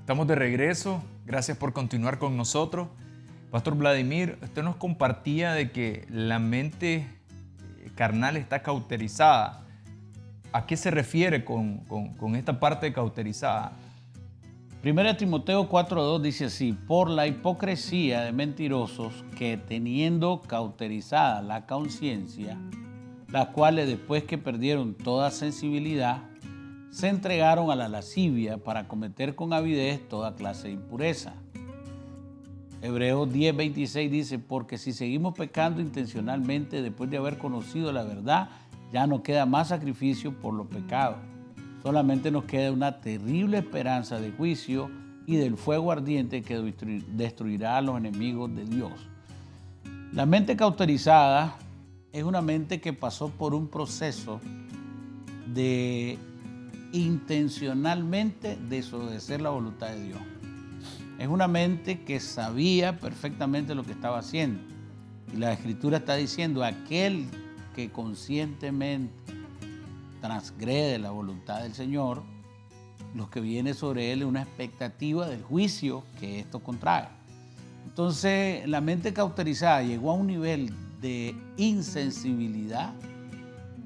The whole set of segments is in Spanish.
Estamos de regreso. Gracias por continuar con nosotros. Pastor Vladimir, usted nos compartía de que la mente carnal está cauterizada. ¿A qué se refiere con esta parte de cauterizada? 1 Timoteo 4:2 dice así: por la hipocresía de mentirosos que teniendo cauterizada la conciencia, las cuales después que perdieron toda sensibilidad, se entregaron a la lascivia para cometer con avidez toda clase de impureza. Hebreos 10:26 dice: porque si seguimos pecando intencionalmente después de haber conocido la verdad, ya no queda más sacrificio por los pecados. Solamente nos queda una terrible esperanza de juicio y del fuego ardiente que destruirá a los enemigos de Dios. La mente cauterizada es una mente que pasó por un proceso de intencionalmente desobedecer la voluntad de Dios. Es una mente que sabía perfectamente lo que estaba haciendo. Y la Escritura está diciendo: aquel que conscientemente transgrede la voluntad del Señor, lo que viene sobre él es una expectativa del juicio que esto contrae. Entonces, la mente cauterizada llegó a un nivel de insensibilidad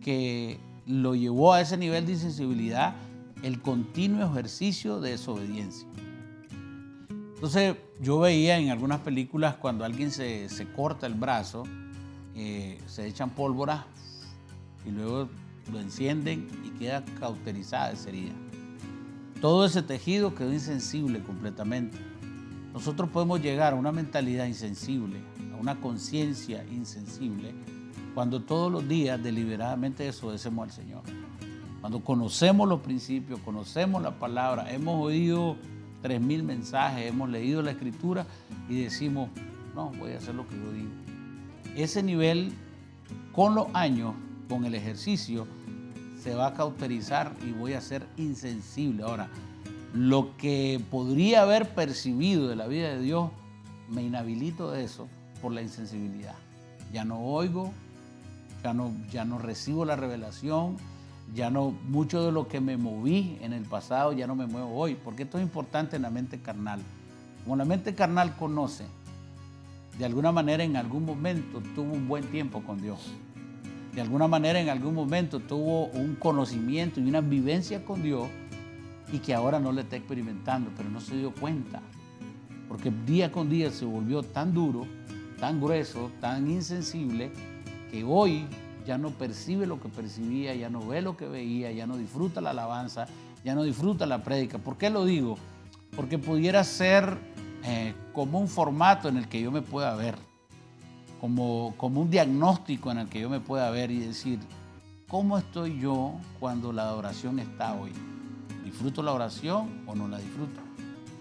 que lo llevó a ese nivel de insensibilidad el continuo ejercicio de desobediencia. Entonces, yo veía en algunas películas cuando alguien se corta el brazo, se echan pólvora y luego lo encienden y queda cauterizada esa herida. Todo ese tejido quedó insensible completamente. Nosotros podemos llegar a una mentalidad insensible, a una conciencia insensible, cuando todos los días deliberadamente desobedecemos al Señor. Cuando conocemos los principios, conocemos la palabra, hemos oído 3000 mensajes, hemos leído la Escritura y decimos: no, voy a hacer lo que yo digo. Ese nivel, con los años, con el ejercicio, se va a cauterizar y voy a ser insensible. Ahora, lo que podría haber percibido de la vida de Dios, me inhabilito de eso por la insensibilidad. Ya no oigo, ya no recibo la revelación, ya no, mucho de lo que me moví en el pasado ya no me muevo hoy, porque esto es importante en la mente carnal. Como la mente carnal conoce, de alguna manera en algún momento tuvo un buen tiempo con Dios. De alguna manera en algún momento tuvo un conocimiento y una vivencia con Dios y que ahora no le está experimentando, pero no se dio cuenta. Porque día con día se volvió tan duro, tan grueso, tan insensible, que hoy ya no percibe lo que percibía, ya no ve lo que veía, ya no disfruta la alabanza, ya no disfruta la prédica. ¿Por qué lo digo? Porque pudiera ser como un formato en el que yo me pueda ver, como un diagnóstico en el que yo me pueda ver y decir: ¿cómo estoy yo cuando la adoración está hoy? ¿Disfruto la oración o no la disfruto?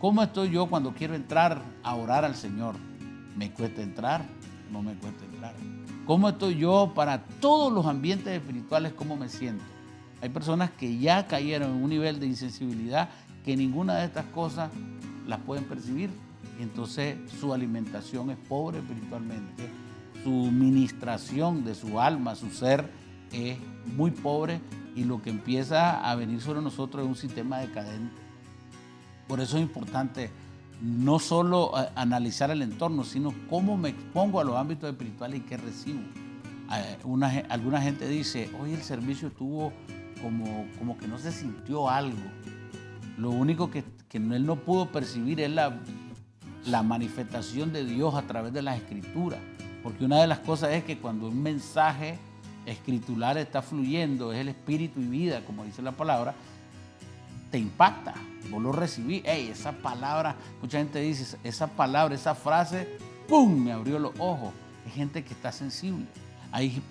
¿Cómo estoy yo cuando quiero entrar a orar al Señor? ¿Me cuesta entrar? ¿No me cuesta entrar? ¿Cómo estoy yo para todos los ambientes espirituales? ¿Cómo me siento? Hay personas que ya cayeron en un nivel de insensibilidad que ninguna de estas cosas las pueden percibir. Y entonces su alimentación es pobre espiritualmente, su ministración de su alma, su ser, es muy pobre y lo que empieza a venir sobre nosotros es un sistema decadente. Por eso es importante no solo analizar el entorno, sino cómo me expongo a los ámbitos espirituales y qué recibo. Alguna gente dice: hoy el servicio estuvo como que no se sintió algo. Lo único que él no pudo percibir es la manifestación de Dios a través de las Escrituras. Porque una de las cosas es que cuando un mensaje escritural está fluyendo, es el espíritu y vida, como dice la palabra, te impacta. Vos lo recibís. Esa palabra, mucha gente dice, esa palabra, esa frase, ¡pum!, me abrió los ojos. Es gente que está sensible.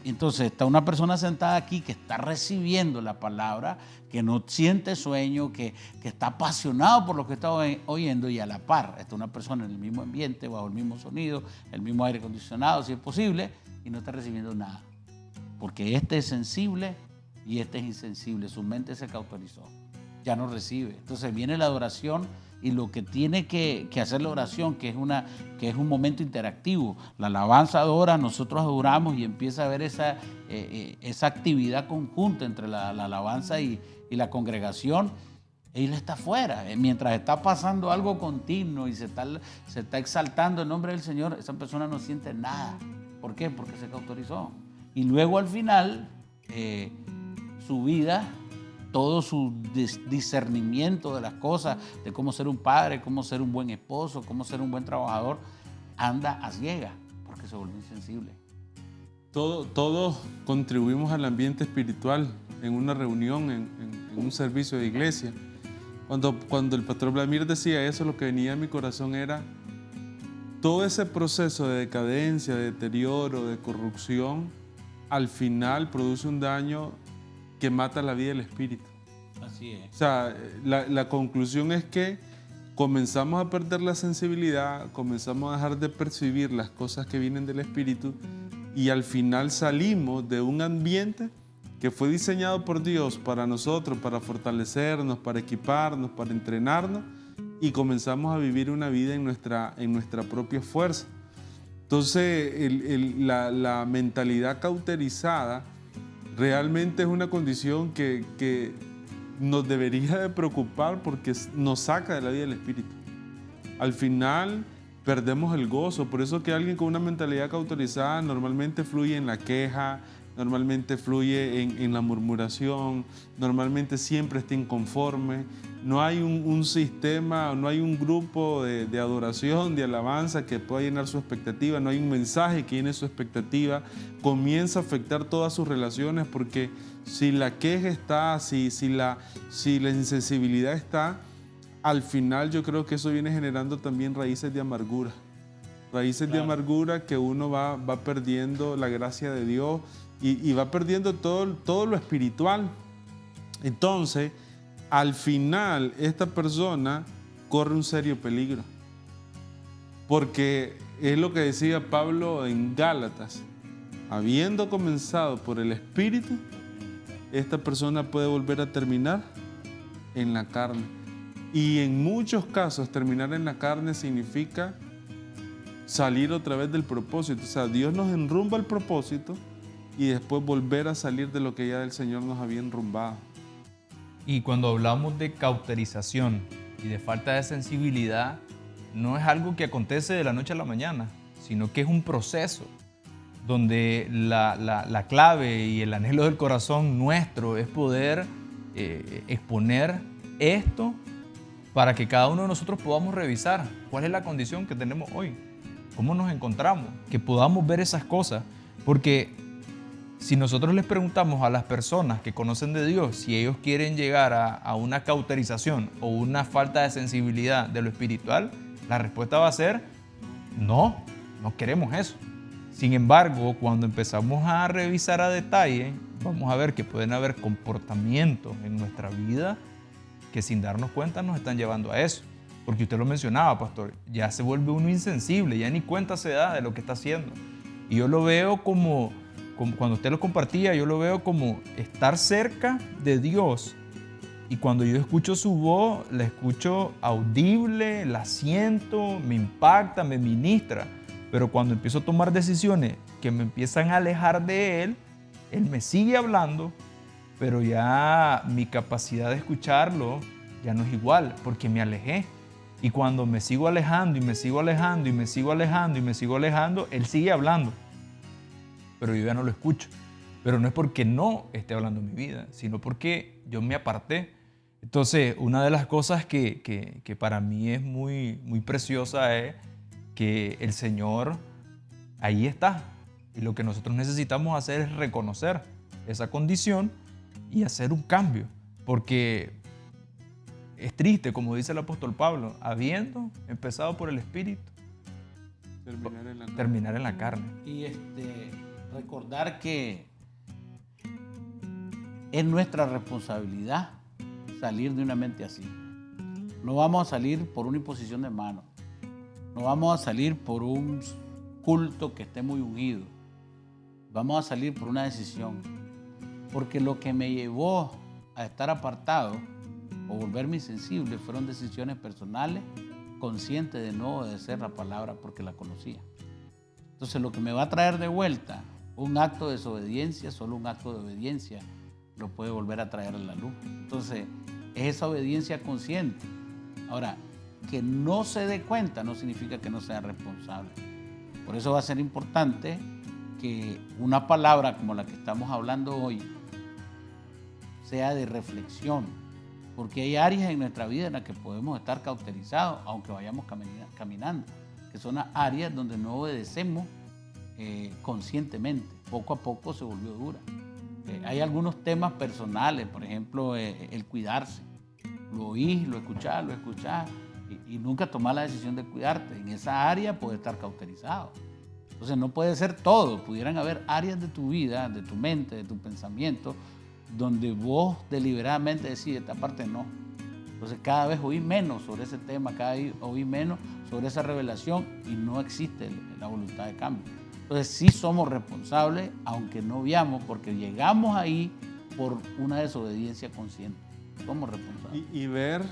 Entonces está una persona sentada aquí que está recibiendo la palabra, que no siente sueño, que está apasionado por lo que está oyendo, y a la par está una persona en el mismo ambiente, bajo el mismo sonido, el mismo aire acondicionado, si es posible, y no está recibiendo nada. Porque este es sensible y este es insensible. Su mente se cauterizó, ya no recibe. Entonces viene la adoración y lo que tiene que hacer la oración, que es un momento interactivo. La alabanza adora, nosotros adoramos y empieza a haber esa actividad conjunta entre la alabanza y la congregación. Él está afuera. Mientras está pasando algo continuo y se está exaltando el nombre del Señor, esa persona no siente nada. ¿Por qué? Porque se cauterizó. Y luego al final, su vida, todo su discernimiento de las cosas, de cómo ser un padre, cómo ser un buen esposo, cómo ser un buen trabajador, anda a ciegas porque se volvió insensible. Todos contribuimos al ambiente espiritual en una reunión, en un servicio de iglesia. Cuando el pastor Vladimir decía eso, lo que venía a mi corazón era todo ese proceso de decadencia, de deterioro, de corrupción, al final produce un daño que mata la vida del espíritu. Así es. O sea, la conclusión es que comenzamos a perder la sensibilidad, comenzamos a dejar de percibir las cosas que vienen del espíritu y al final salimos de un ambiente que fue diseñado por Dios para nosotros, para fortalecernos, para equiparnos, para entrenarnos, y comenzamos a vivir una vida en nuestra propia fuerza. Entonces, la mentalidad cauterizada realmente es una condición que nos debería de preocupar porque nos saca de la vida del espíritu. Al final perdemos el gozo, por eso que alguien con una mentalidad cauterizada normalmente fluye en la queja, normalmente fluye en la murmuración, normalmente siempre está inconforme. No hay un sistema, no hay un grupo de adoración, de alabanza que pueda llenar su expectativa, no hay un mensaje que llene su expectativa. Comienza a afectar todas sus relaciones porque si la queja está, si la insensibilidad está, al final yo creo que eso viene generando también raíces de amargura. Raíces de amargura que uno va perdiendo la gracia de Dios y va perdiendo todo lo espiritual. Entonces, al final, esta persona corre un serio peligro. Porque es lo que decía Pablo en Gálatas. Habiendo comenzado por el Espíritu, esta persona puede volver a terminar en la carne. Y en muchos casos, terminar en la carne significa salir otra vez del propósito. O sea, Dios nos enrumba el propósito y después volver a salir de lo que ya el Señor nos había enrumbado. Y cuando hablamos de cauterización y de falta de sensibilidad, no es algo que acontece de la noche a la mañana, sino que es un proceso donde la clave y el anhelo del corazón nuestro es poder exponer esto para que cada uno de nosotros podamos revisar cuál es la condición que tenemos hoy, cómo nos encontramos, que podamos ver esas cosas, porque si nosotros les preguntamos a las personas que conocen de Dios si ellos quieren llegar a una cauterización o una falta de sensibilidad de lo espiritual, la respuesta va a ser no queremos eso. Sin embargo, cuando empezamos a revisar a detalle, vamos a ver que pueden haber comportamientos en nuestra vida que sin darnos cuenta nos están llevando a eso. Porque usted lo mencionaba, pastor, ya se vuelve uno insensible, ya ni cuenta se da de lo que está haciendo. Y yo lo veo como cuando usted lo compartía, yo lo veo como estar cerca de Dios. Y cuando yo escucho su voz, la escucho audible, la siento, me impacta, me ministra. Pero cuando empiezo a tomar decisiones que me empiezan a alejar de Él, Él me sigue hablando, pero ya mi capacidad de escucharlo ya no es igual, porque me alejé. Y cuando me sigo alejando y me sigo alejando y me sigo alejando y me sigo alejando, Él sigue hablando, pero yo ya no lo escucho. Pero no es porque no esté hablando en mi vida, sino porque yo me aparté. Entonces, una de las cosas que para mí es muy, muy preciosa es que el Señor ahí está. Y lo que nosotros necesitamos hacer es reconocer esa condición y hacer un cambio. Porque es triste, como dice el apóstol Pablo, habiendo empezado por el Espíritu, terminar en la carne. Y recordar que es nuestra responsabilidad salir de una mente así. No vamos a salir por una imposición de manos. No vamos a salir por un culto que esté muy ungido. Vamos a salir por una decisión. Porque lo que me llevó a estar apartado o volverme insensible fueron decisiones personales, conscientes de no obedecer la palabra porque la conocía. Entonces, lo que me va a traer de vuelta un acto de desobediencia, solo un acto de obediencia lo puede volver a traer a la luz. Entonces, es esa obediencia consciente. Ahora, que no se dé cuenta no significa que no sea responsable. Por eso va a ser importante que una palabra como la que estamos hablando hoy sea de reflexión, porque hay áreas en nuestra vida en las que podemos estar cauterizados, aunque vayamos caminando, que son las áreas donde no obedecemos conscientemente. Poco a poco se volvió dura. Hay algunos temas personales, por ejemplo, el cuidarse. Lo oís, lo escuchás y nunca tomás la decisión de cuidarte. En esa área puedes estar cauterizado. Entonces no puede ser todo. Pudieran haber áreas de tu vida, de tu mente, de tu pensamiento, donde vos deliberadamente decís, esta parte no. Entonces cada vez oís menos sobre ese tema, cada vez oís menos sobre esa revelación y no existe la voluntad de cambio. Entonces sí somos responsables, aunque no veamos, porque llegamos ahí por una desobediencia consciente. Somos responsables. Y ver,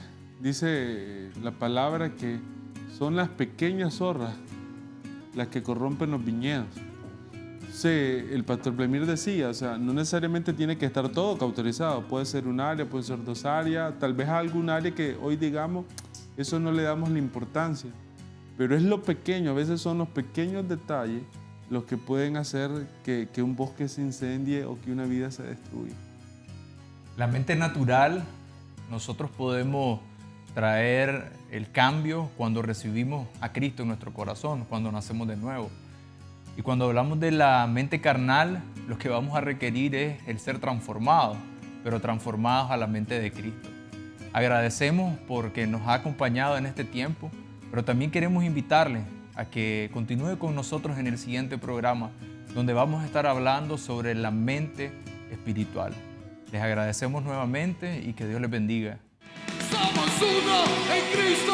dice la palabra, que son las pequeñas zorras las que corrompen los viñedos. El pastor Vladimir decía, o sea, no necesariamente tiene que estar todo cauterizado, puede ser un área, puede ser dos áreas, tal vez algún área que hoy digamos, eso no le damos la importancia, pero es lo pequeño, a veces son los pequeños detalles los que pueden hacer que un bosque se incendie o que una vida se destruya. La mente natural, nosotros podemos traer el cambio cuando recibimos a Cristo en nuestro corazón, cuando nacemos de nuevo. Y cuando hablamos de la mente carnal, lo que vamos a requerir es el ser transformados, pero transformados a la mente de Cristo. Agradecemos porque nos ha acompañado en este tiempo, pero también queremos invitarle a que continúe con nosotros en el siguiente programa, donde vamos a estar hablando sobre la mente espiritual. Les agradecemos nuevamente y que Dios les bendiga. Somos uno en Cristo.